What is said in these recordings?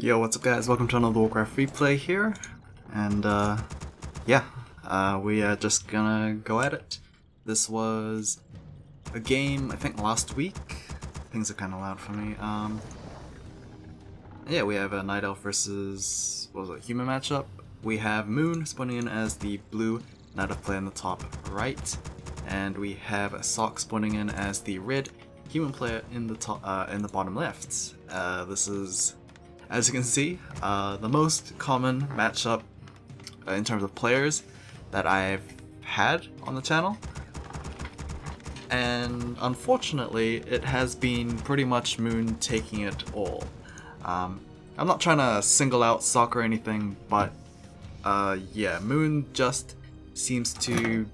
Yo, what's up guys? Welcome to another Warcraft replay here, and we are just gonna go at it. This was a game, I think last week. Things are kinda loud for me. Yeah, we have a Night Elf versus, what was it, human matchup. We have Moon spawning in as the blue Night Elf player in the top right, and we have Sock spawning in as the red human player in the top, in the bottom left. This is, as you can see, the most common matchup in terms of players that I've had on the channel. And unfortunately, it has been pretty much Moon taking it all. I'm not trying to single out Sock or anything, but yeah, Moon just seems to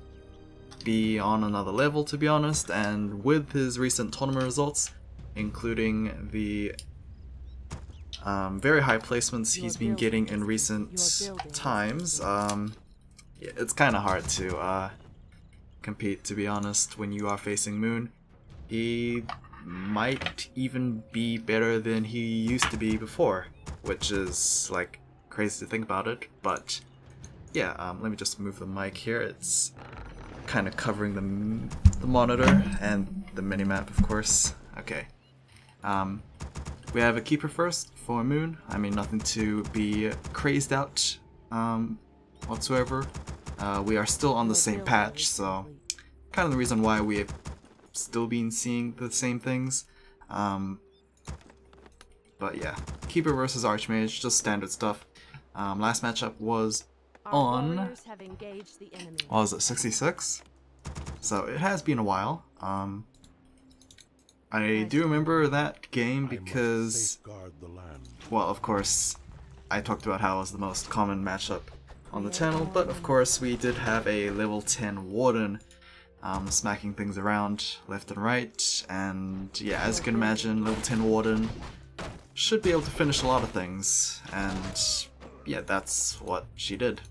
be on another level, to be honest, and with his recent tournament results, including the very high placements he's been getting in recent times, yeah, it's kind of hard to compete, to be honest, when you are facing Moon. He might even be better than he used to be before, which is like crazy to think about it, but yeah, let me just move the mic here. It's kind of covering the monitor and the minimap, of course. Okay. We have a keeper first for Moon. I mean, nothing to be crazed out whatsoever. We are still on the same patch, so kind of the reason why we have still been seeing the same things. But yeah, keeper versus archmage, just standard stuff. Last matchup was on, what was it, 66? So it has been a while. I do remember that game because, well, of course, I talked about how it was the most common matchup on the channel, but of course we did have a level 10 Warden smacking things around left and right, and yeah, as you can imagine, level 10 Warden should be able to finish a lot of things, and yeah, that's what she did.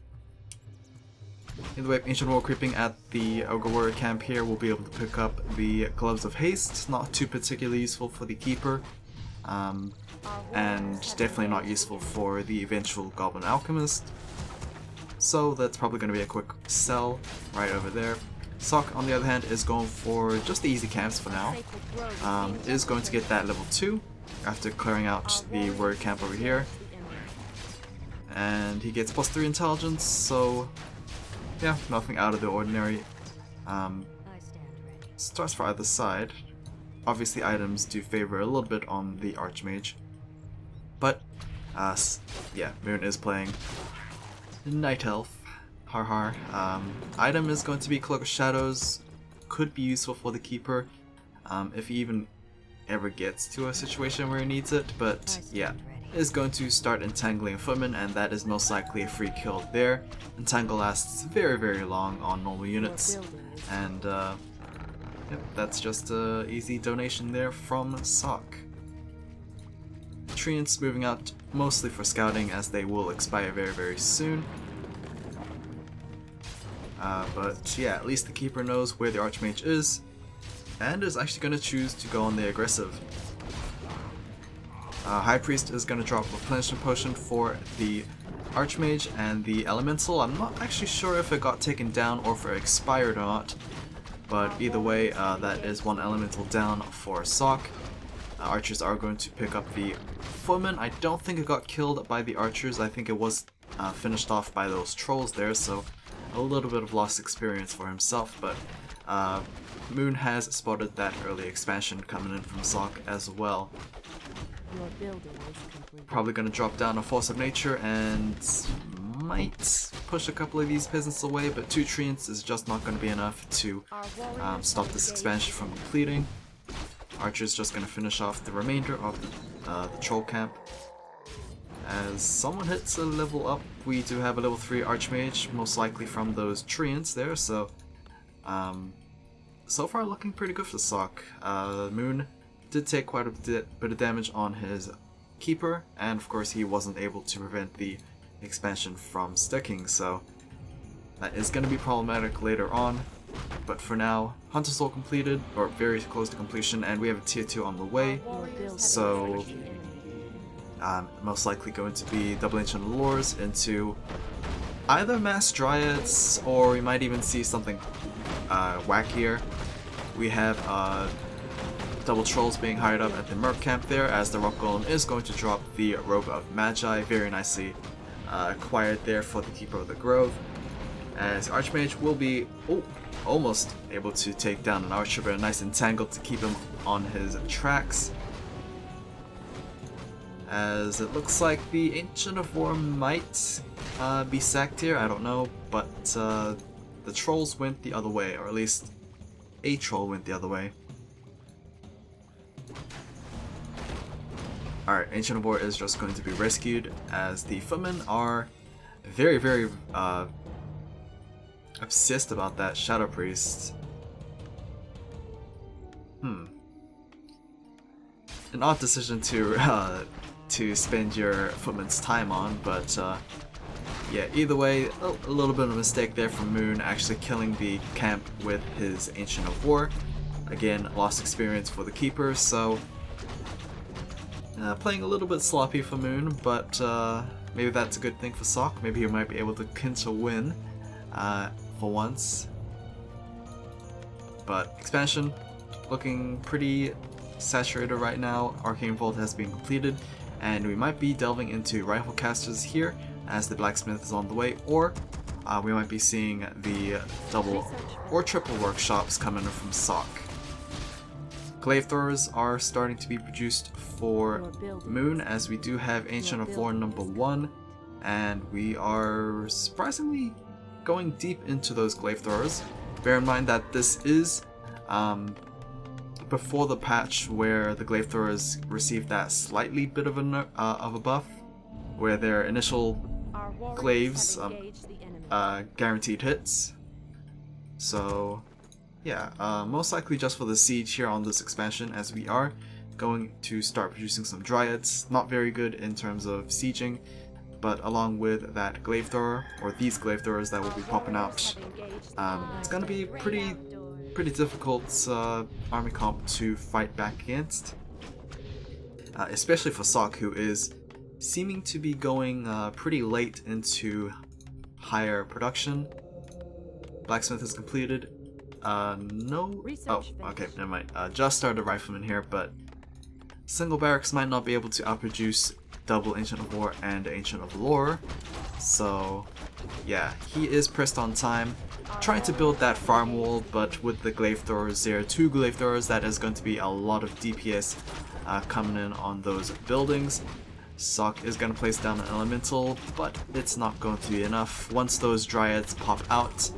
Either way, Ancient War creeping at the Ogre Warrior camp here will be able to pick up the Gloves of Haste, not too particularly useful for the Keeper, and definitely not useful for the eventual Goblin Alchemist, so that's probably going to be a quick sell right over there. Sock, on the other hand, is going for just the easy camps for now, is going to get that level 2 after clearing out the Warrior camp over here, and he gets +3 intelligence, so yeah, nothing out of the ordinary. Starts for either side. Obviously items do favor a little bit on the Archmage, but yeah, Moon is playing Night Elf. Har har. Item is going to be Cloak of Shadows, could be useful for the Keeper if he even ever gets to a situation where he needs it, but yeah, is going to start entangling Footman, and that is most likely a free kill there. Entangle lasts very, very long on normal units, and yep, that's just an easy donation there from Sock. Treants moving out mostly for scouting, as they will expire very, very soon. But yeah, at least the Keeper knows where the Archmage is, and is actually going to choose to go on the aggressive. High Priest is going to drop a replenishment potion for the Archmage, and the Elemental, I'm not actually sure if it got taken down or if it expired or not, but either way, that is one Elemental down for Sock. Archers are going to pick up the Footman. I don't think it got killed by the Archers, I think it was finished off by those Trolls there, so a little bit of lost experience for himself, but Moon has spotted that early expansion coming in from Sock as well. Probably going to drop down a Force of Nature and might push a couple of these peasants away, but 2 Treants is just not going to be enough to stop this expansion from completing. Archer's just going to finish off the remainder of the Troll camp. As someone hits a level up, we do have a level 3 Archmage, most likely from those Treants there, so so far looking pretty good for Sock. Moon did take quite a bit of damage on his Keeper, and of course he wasn't able to prevent the expansion from sticking, so that is going to be problematic later on. But for now, Hunter's Soul completed, or very close to completion, and we have a tier 2 on the way, so Most likely going to be double ancient lures into either mass dryads, or we might even see something wackier. We have double trolls being hired up at the merc camp there, as the rock golem is going to drop the robe of magi, very nicely acquired there for the keeper of the grove, as archmage will be almost able to take down an archer, but a nice entangle to keep him on his tracks, as it looks like the Ancient of War might be sacked here, I don't know, but the trolls went the other way, or at least a troll went the other way. Alright, Ancient of War is just going to be rescued, as the footmen are very obsessed about that Shadow Priest. An odd decision to spend your footman's time on, but yeah, either way, a little bit of a mistake there from Moon, actually killing the camp with his Ancient of War. Again, lost experience for the keeper, so playing a little bit sloppy for Moon, but maybe that's a good thing for Sock. Maybe he might be able to clinch a win for once. But expansion looking pretty saturated right now. Arcane Vault has been completed, and we might be delving into rifle casters here as the blacksmith is on the way, or we might be seeing the double or triple workshops coming from Sock. Glaive throwers are starting to be produced for Moon, as we do have Ancient of War number 1, and we are surprisingly going deep into those glaive throwers. Bear in mind that this is before the patch where the glaive throwers received that slightly bit of a buff, where their initial glaives guaranteed hits. So yeah, most likely just for the siege here on this expansion, as we are going to start producing some dryads. Not very good in terms of sieging, but along with that glaive thrower, or these glaive throwers that will be popping out, it's going to be pretty difficult army comp to fight back against, especially for Sock, who is seeming to be going pretty late into higher production. Blacksmith is completed. No. Oh, okay, never mind. Just started a rifleman here, but single barracks might not be able to outproduce double Ancient of War and Ancient of Lore. So yeah, he is pressed on time, trying to build that farm wall, but with the glaive throwers there, 2 glaive throwers, that is going to be a lot of DPS coming in on those buildings. Sock is going to place down an elemental, but it's not going to be enough. Once those dryads pop out,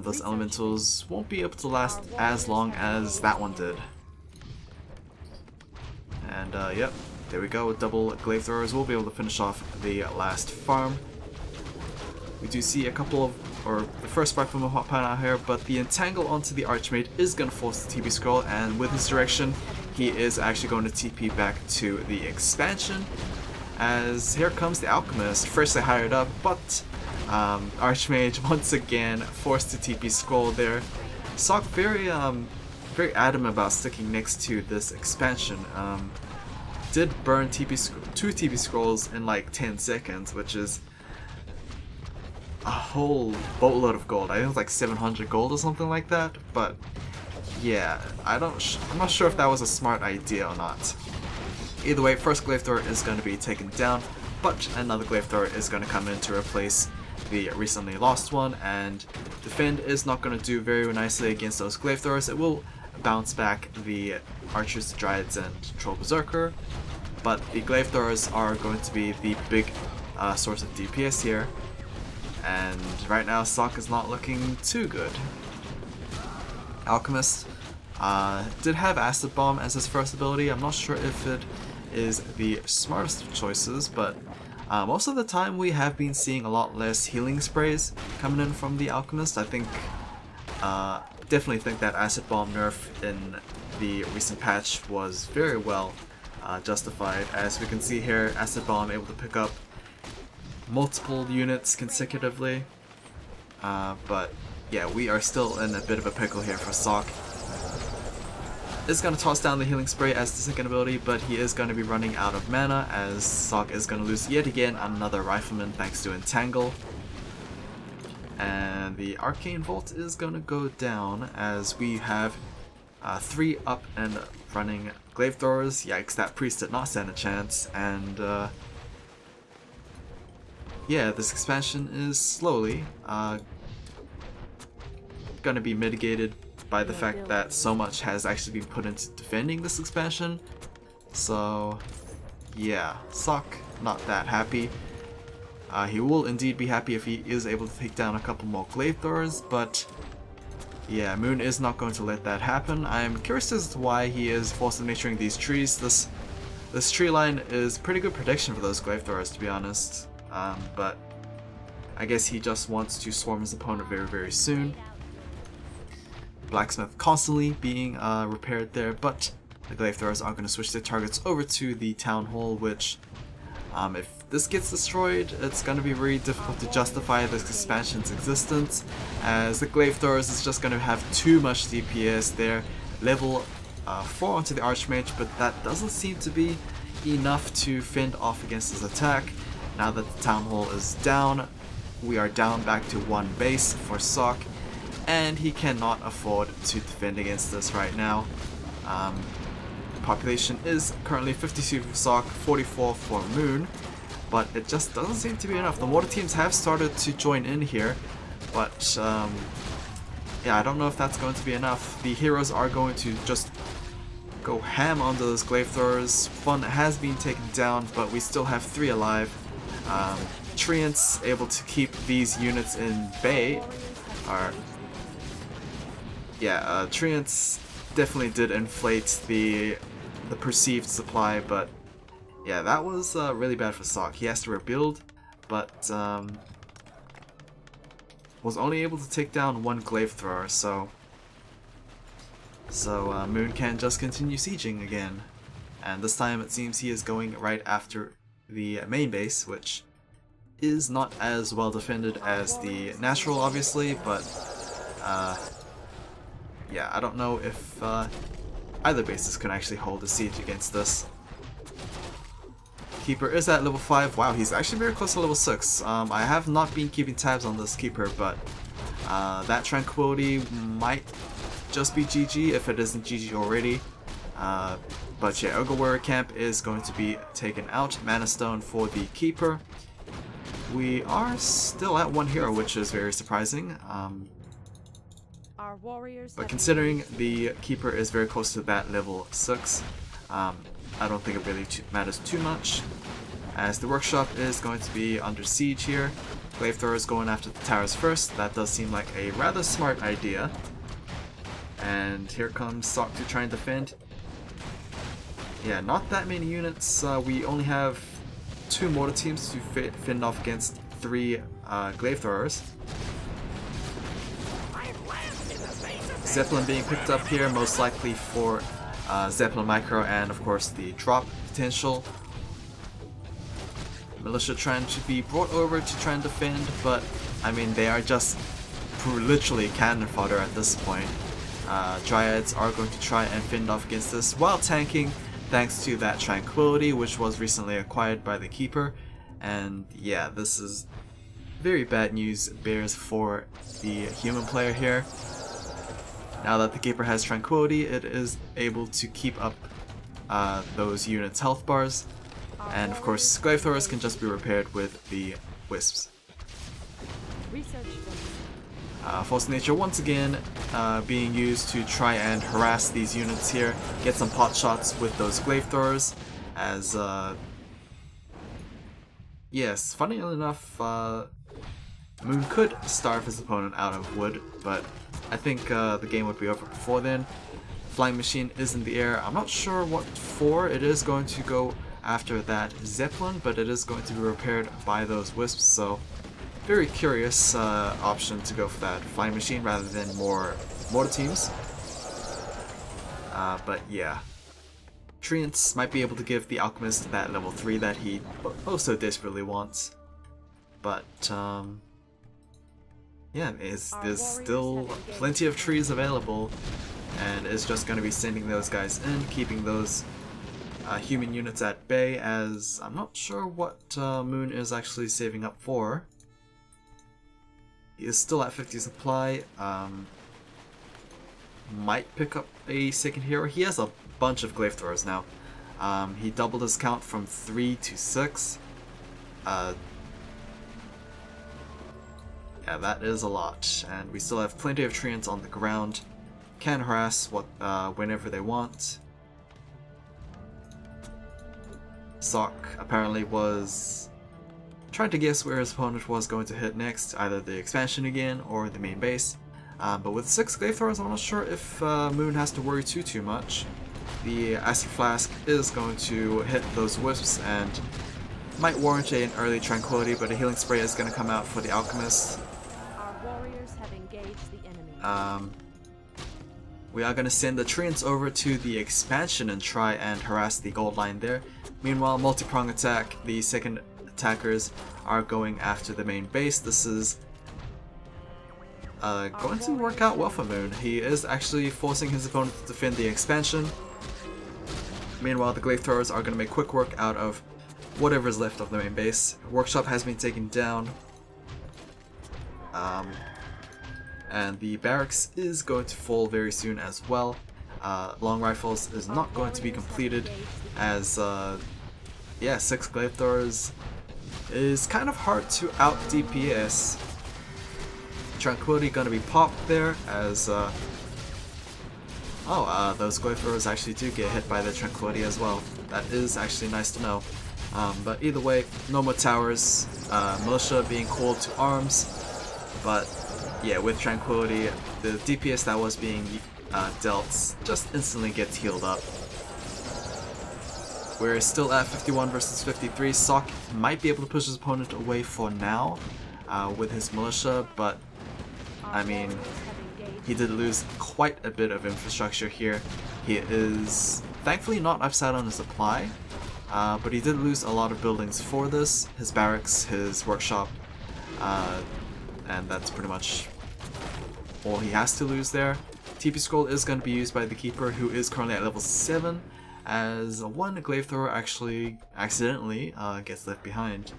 those elementals won't be able to last as long as that one did. And yep, there we go, with double glaive throwers, we'll be able to finish off the last farm. We do see a couple of, or the first rifleman hop out here, but the entangle onto the archmage is going to force the TP scroll, and with his direction, he is actually going to TP back to the expansion, as here comes the alchemist, firstly hired up, but archmage once again forced to TP scroll there. Sock very adamant about sticking next to this expansion. Did burn 2 TP scrolls in like 10 seconds, which is a whole boatload of gold. I think it was like 700 gold or something like that, but yeah, I'm not sure if that was a smart idea or not. Either way, first glaive thrower is going to be taken down, but another glaive thrower is going to come in to replace the recently lost one, and defend is not going to do very nicely against those glaive throwers. It will bounce back the archers, dryads, and troll berserker, but the glaive throwers are going to be the big source of DPS here, and right now Sock is not looking too good. Alchemist did have Acid Bomb as his first ability. I'm not sure if it is the smartest of choices, but most of the time we have been seeing a lot less healing sprays coming in from the Alchemist. I think, definitely think that Acid Bomb nerf in the recent patch was very well justified. As we can see here, Acid Bomb able to pick up multiple units consecutively, but yeah, we are still in a bit of a pickle here for Sock. is going to toss down the healing spray as the second ability, but he is going to be running out of mana as Sock is going to lose yet again another Rifleman thanks to Entangle. And the Arcane Volt is going to go down as we have 3 up and running Glaive Throwers. Yikes, that Priest did not stand a chance, and yeah, this expansion is slowly going to be mitigated by the fact that so much has actually been put into defending this expansion. So yeah, Sock not that happy. He will indeed be happy if he is able to take down a couple more Glaive Throwers, but yeah, Moon is not going to let that happen. I'm curious as to why he is force naturing these trees. This tree line is pretty good protection for those Glaive Throwers, to be honest, but I guess he just wants to swarm his opponent very, very soon. Blacksmith constantly being repaired there, but the Glaive Throwers are going to switch their targets over to the Town Hall, which if this gets destroyed, it's going to be very difficult to justify this expansion's existence, as the Glaive Throwers is just going to have too much DPS there. Level 4 onto the Archmage, but that doesn't seem to be enough to fend off against his attack. Now that the Town Hall is down, we are down back to 1 base for Sock, and he cannot afford to defend against this right now. Population is currently 52 for Sock, 44 for Moon, but it just doesn't seem to be enough. The water teams have started to join in here, but yeah, I don't know if that's going to be enough. The heroes are going to just go ham on those Glaive Throwers. Fun has been taken down, but we still have 3 alive. Treants able to keep these units in bay. Treants definitely did inflate the perceived supply, but yeah, that was really bad for Sock. He has to rebuild, but was only able to take down 1 Glaive Thrower, so Moon can just continue sieging again. And this time it seems he is going right after the main base, which is not as well defended as the natural, obviously, but yeah, I don't know if either bases can actually hold a siege against this. Keeper is at level 5. Wow, he's actually very close to level 6. I have not been keeping tabs on this Keeper, but that Tranquility might just be GG if it isn't GG already. But yeah, Ogre Warrior Camp is going to be taken out. Mana Stone for the Keeper. We are still at 1 hero, which is very surprising. But considering the Keeper is very close to that level 6, I don't think it really matters too much, as the Workshop is going to be under siege here. Glaive Thrower is going after the towers first. That does seem like a rather smart idea. And here comes Sock to try and defend. Yeah, not that many units. We only have 2 mortar teams to fend off against 3 Glaive Throwers. Zeppelin being picked up here, most likely for Zeppelin Micro and of course the drop potential. Militia trying to be brought over to try and defend, but I mean they are just literally cannon fodder at this point. Dryads are going to try and fend off against this while tanking, thanks to that Tranquility, which was recently acquired by the Keeper. And yeah, this is very bad news bears for the human player here. Now that the Keeper has Tranquility, it is able to keep up those units' health bars. And of course, Glaive Throwers can just be repaired with the Wisps. Force of Nature once again being used to try and harass these units here, get some pot shots with those Glaive Throwers, as yes, funny enough, Moon could starve his opponent out of wood, but I think the game would be over before then. Flying Machine is in the air. I'm not sure what for. It is going to go after that Zeppelin, but it is going to be repaired by those Wisps, so very curious option to go for that Flying Machine rather than more mortar teams. But yeah, Treants might be able to give the Alchemist that level 3 that he also desperately wants. But yeah, there's still plenty of trees available. and is just going to be sending those guys in, keeping those human units at bay, as I'm not sure what Moon is actually saving up for. He is still at 50 supply. Might pick up a second hero. He has a bunch of glaive throwers now. He doubled his count from 3 to 6. Yeah, that is a lot. And we still have plenty of treants on the ground. Can harass whenever they want. Sock apparently was trying to guess where his opponent was going to hit next, either the expansion again or the main base. But with 6 glaive throwers, I'm not sure if Moon has to worry too much. The acid flask is going to hit those wisps and might warrant an early tranquility, but a healing spray is going to come out for the alchemist. Our warriors have engaged the enemy. We are going to send the treants over to the expansion and try and harass the gold line there. Meanwhile, multi-prong attack, the second attackers are going after the main base. This is going to work out well for Moon. He is actually forcing his opponent to defend the expansion. Meanwhile, the glaive throwers are going to make quick work out of whatever is left of the main base. Workshop has been taken down. And the barracks is going to fall very soon as well. Long rifles is not going to be completed, as yeah, 6 glaive throwers is kind of hard to out DPS. Tranquility gonna be popped there, as those glaive throwers actually do get hit by the tranquility as well. That is actually nice to know. But either way, no more towers, militia being called to arms, but yeah, with tranquility, the DPS that was being dealt just instantly gets healed up. We're still at 51 versus 53. Sock might be able to push his opponent away for now with his militia, but I mean, he did lose quite a bit of infrastructure here. He is thankfully not upside on his supply, but he did lose a lot of buildings for this. His barracks, his workshop, and that's pretty much all he has to lose there. TP scroll is going to be used by the keeper, who is currently at level 7, as one glaive thrower actually accidentally gets left behind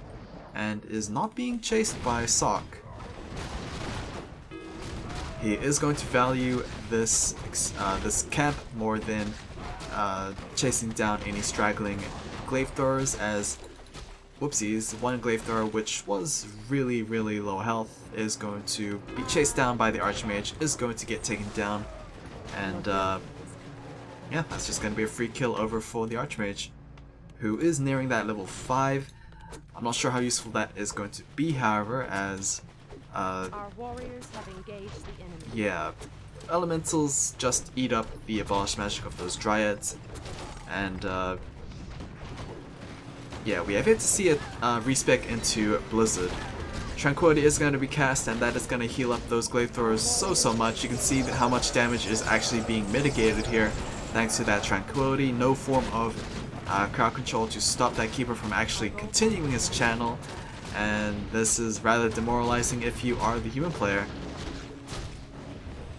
and is not being chased by Sock. He is going to value this camp more than chasing down any straggling glaive throwers, as whoopsies, one glaive thrower, which was really low health, is going to be chased down by the archmage, is going to get taken down, and yeah, that's just going to be a free kill over for the archmage, who is nearing that level 5. I'm not sure how useful that is going to be, however, as our warriors have engaged the enemy. yeah, elementals just eat up the abolished magic of those dryads, and yeah, we have yet to see it respec into Blizzard. Tranquility is going to be cast, and that is going to heal up those glaive throwers so much. You can see how much damage is actually being mitigated here thanks to that Tranquility. No form of crowd control to stop that keeper from actually continuing his channel, and this is rather demoralizing if you are the human player.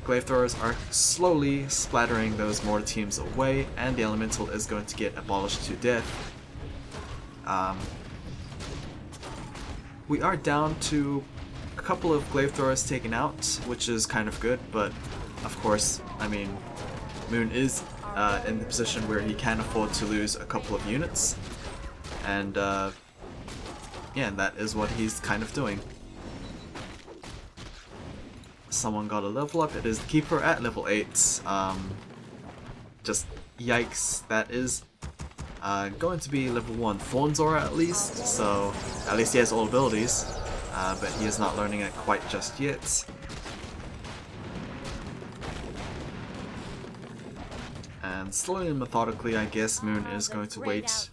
Glaive throwers are slowly splattering those mortar teams away, and the elemental is going to get abolished to death. We are down to a couple of glaive throwers taken out, which is kind of good, but of course, I mean, Moon is in the position where he can afford to lose a couple of units, and yeah, that is what he's kind of doing. Someone got a level up. It is the keeper at level 8. Just yikes, that is going to be level 1 Thornzora at least, so at least he has all abilities, but he is not learning it quite just yet. And slowly and methodically, I guess Moon is going to wait.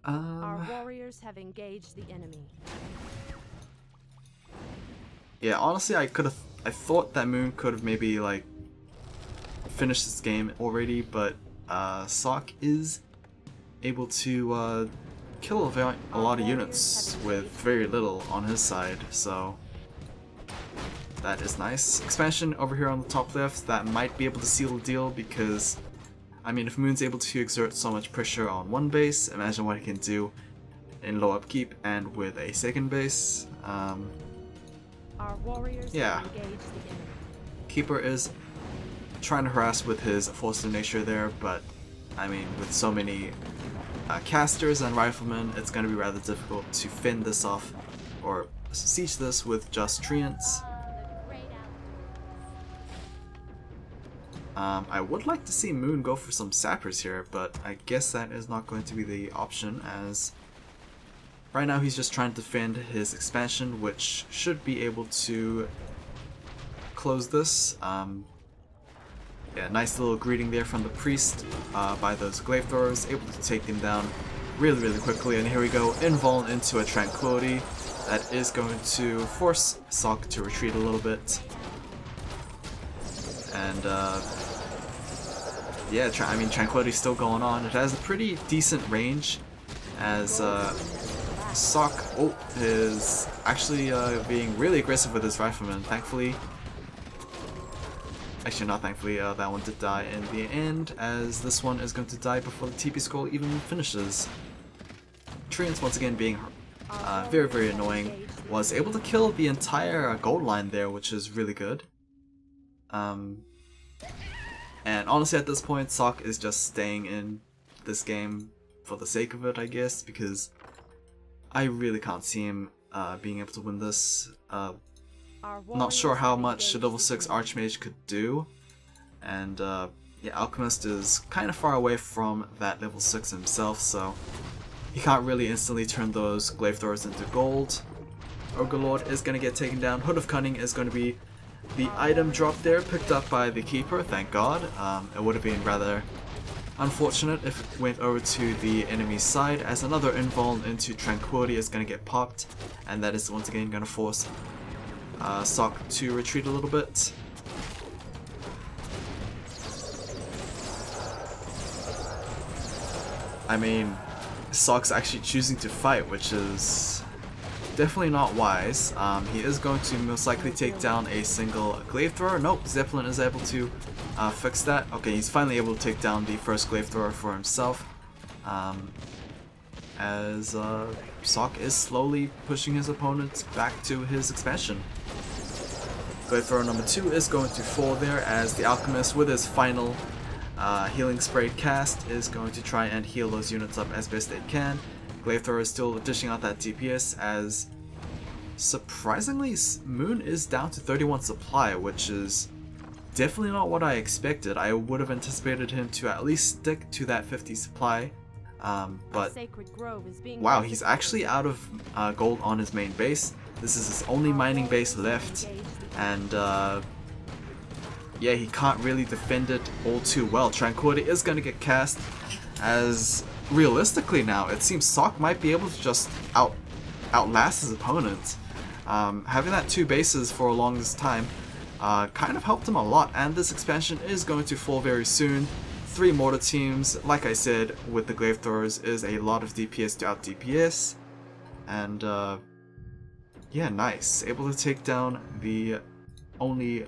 Our warriors have engaged the enemy. Yeah, honestly, I thought that Moon could have maybe like finished this game already, but Sock is able to kill a lot of units with very little on his side, so That is nice. Expansion over here on the top left, that might be able to seal the deal because, I mean, if Moon's able to exert so much pressure on one base, imagine what he can do in low upkeep and with a second base. Our warriors Yeah. have engaged the enemy. Keeper is trying to harass with his Force of Nature there, but I mean, with so many casters and riflemen, it's going to be rather difficult to fend this off or siege this with just treants. I would like to see Moon go for some sappers here, but I guess that is not going to be the option, as right now he's just trying to defend his expansion, which should be able to close this. Yeah, nice little greeting there from the priest by those glaive throwers, able to take them down really quickly. And here we go, invuln into a tranquility that is going to force Sok to retreat a little bit. And yeah, I mean, tranquility's still going on. It has a pretty decent range, as Sok is actually being really aggressive with his rifleman. Thankfully, actually not thankfully, that one did die in the end, as this one is going to die before the TP scroll even finishes. Treants once again being very annoying. Was able to kill the entire gold line there, which is really good. And honestly, at this point, Sok is just staying in this game for the sake of it, I guess, because I really can't see him being able to win this. Not sure how much a level 6 Archmage could do, and yeah, Alchemist is kind of far away from that level 6 himself, so he can't really instantly turn those glaive throwers into gold. Ogre Lord is going to get taken down. Hood of Cunning is going to be the item drop there, picked up by the Keeper, thank god. It would have been rather unfortunate if it went over to the enemy's side, as another invuln into Tranquility is going to get popped, and that is once again going to force Sok to retreat a little bit. I mean, Sok's actually choosing to fight, which is definitely not wise. He is going to most likely take down a single glaive thrower. Nope, Zeppelin is able to fix that. Okay, he's finally able to take down the first glaive thrower for himself. As Sok is slowly pushing his opponent back to his expansion. Glaive thrower number 2 is going to fall there, as the Alchemist with his final healing spray cast is going to try and heal those units up as best they can. Glaive thrower is still dishing out that DPS, as surprisingly Moon is down to 31 supply, which is definitely not what I expected. I would have anticipated him to at least stick to that 50 supply, but wow, he's actually out of gold on his main base. This is his only mining base left, and yeah, he can't really defend it all too well. Tranquility is going to get cast, as realistically now it seems Sok might be able to just outlast his opponent. Having that 2 bases for a longest time kind of helped him a lot, and this expansion is going to fall very soon. 3 mortar teams, like I said, with the glaive throwers is a lot of DPS to out DPS, and yeah, nice. Able to take down the only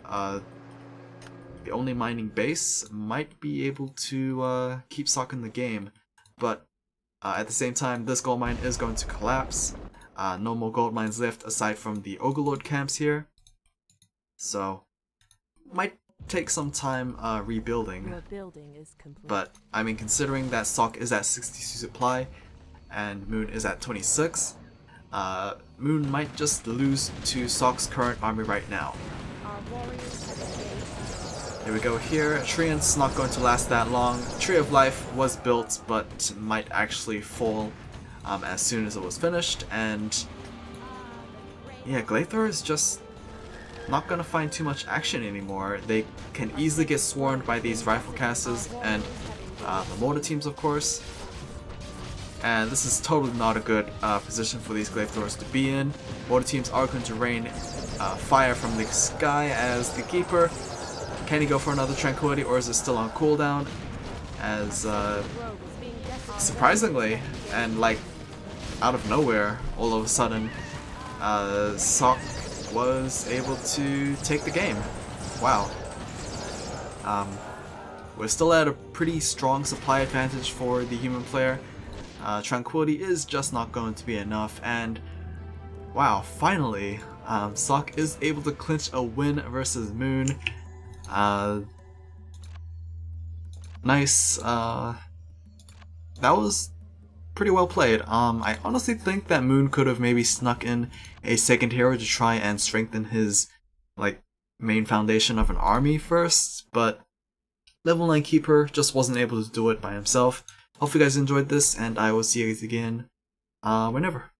mining base. Might be able to keep Sok in the game, but at the same time, this gold mine is going to collapse. No more gold mines left aside from the Ogre Lord camps here, so might take some time rebuilding. Your building is complete. But I mean, considering that Sok is at 62 supply and Moon is at 26, Moon might just lose to Sok's current army right now. Our warriors have engaged. Here we go here. Treant's not going to last that long. Tree of Life was built, but might actually fall as soon as it was finished. And yeah, glaive thrower is just not going to find too much action anymore. They can easily get swarmed by these rifle casters and the mortar teams, of course. And this is totally not a good position for these glaive throwers to be in. Mortar teams are going to rain fire from the sky as the Keeper. Can he go for another Tranquility, or is it still on cooldown? As surprisingly, and like out of nowhere, all of a sudden, Sok was able to take the game. Wow. We're still at a pretty strong supply advantage for the human player. Tranquility is just not going to be enough, and wow, finally, Sock is able to clinch a win versus Moon. Nice. That was pretty well played. I honestly think that Moon could have maybe snuck in a second hero to try and strengthen his main foundation of an army first, but level 9 Keeper just wasn't able to do it by himself. Hope you guys enjoyed this, and I will see you guys again whenever.